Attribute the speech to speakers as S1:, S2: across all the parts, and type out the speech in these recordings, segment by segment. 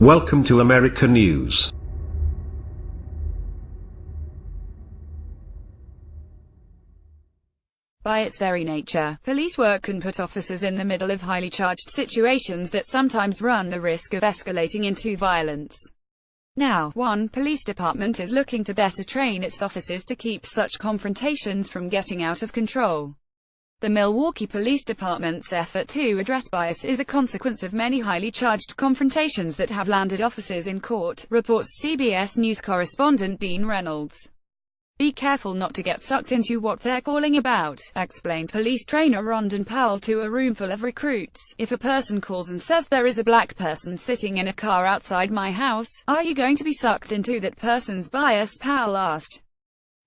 S1: Welcome to America News.
S2: By its very nature, police work can put officers in the middle of highly charged situations that sometimes run the risk of escalating into violence. Now, one police department is looking to better train its officers to keep such confrontations from getting out of control. The Milwaukee Police Department's effort to address bias is a consequence of many highly charged confrontations that have landed officers in court, reports CBS News correspondent Dean Reynolds. "Be careful not to get sucked into what they're calling about," explained police trainer Rondon Powell to a room full of recruits. "If a person calls and says there is a black person sitting in a car outside my house, are you going to be sucked into that person's bias?" Powell asked.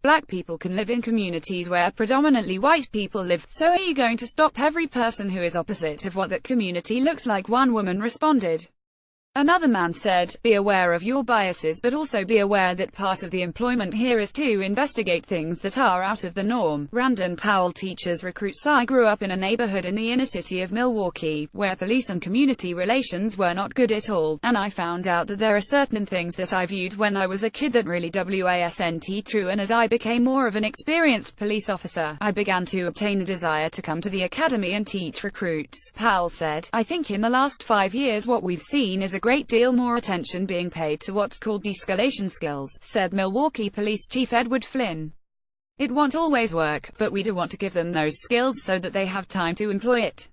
S2: "Black people can live in communities where predominantly white people live, so are you going to stop every person who is opposite of what that community looks like?" one woman responded. Another man said, "Be aware of your biases, but also be aware that part of the employment here is to investigate things that are out of the norm." Rondon Powell teaches recruits, "I grew up in a neighborhood in the inner city of Milwaukee, where police and community relations were not good at all, and I found out that there are certain things that I viewed when I was a kid that really wasn't true, and as I became more of an experienced police officer, I began to obtain a desire to come to the academy and teach recruits." Powell said, "I think in the last 5 years what we've seen is a great deal more attention being paid to what's called de-escalation skills," said Milwaukee Police Chief Edward Flynn. "It won't always work, but we do want to give them those skills so that they have time to employ it."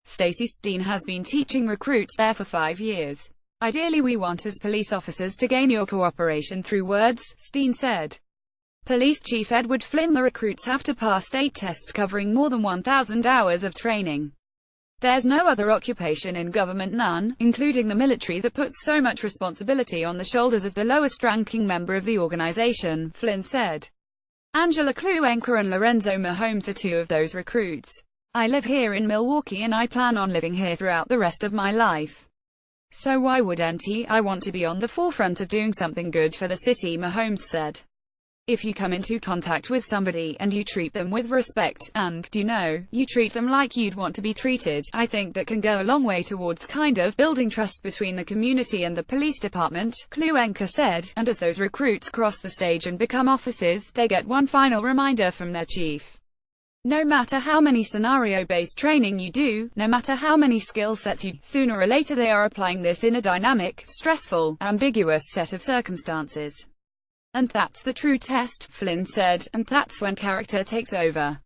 S2: Stacey Steen has been teaching recruits there for 5 years. "Ideally we want as police officers to gain your cooperation through words," Steen said. Police Chief Edward Flynn, "The recruits have to pass state tests covering more than 1,000 hours of training. There's no other occupation in government, none, including the military, that puts so much responsibility on the shoulders of the lowest-ranking member of the organization," Flynn said. Angela Kluenka and Lorenzo Mahomes are two of those recruits. "I live here in Milwaukee and I plan on living here throughout the rest of my life. So why wouldn't I want to be on the forefront of doing something good for the city," Mahomes said. "If you come into contact with somebody, and you treat them with respect, and, you treat them like you'd want to be treated, I think that can go a long way towards kind of building trust between the community and the police department," Kluenka said. And as those recruits cross the stage and become officers, they get one final reminder from their chief. No matter how many scenario-based training you do, no matter how many skill sets you, sooner or later they are applying this in a dynamic, stressful, ambiguous set of circumstances. "And that's the true test," Flynn said, "and that's when character takes over."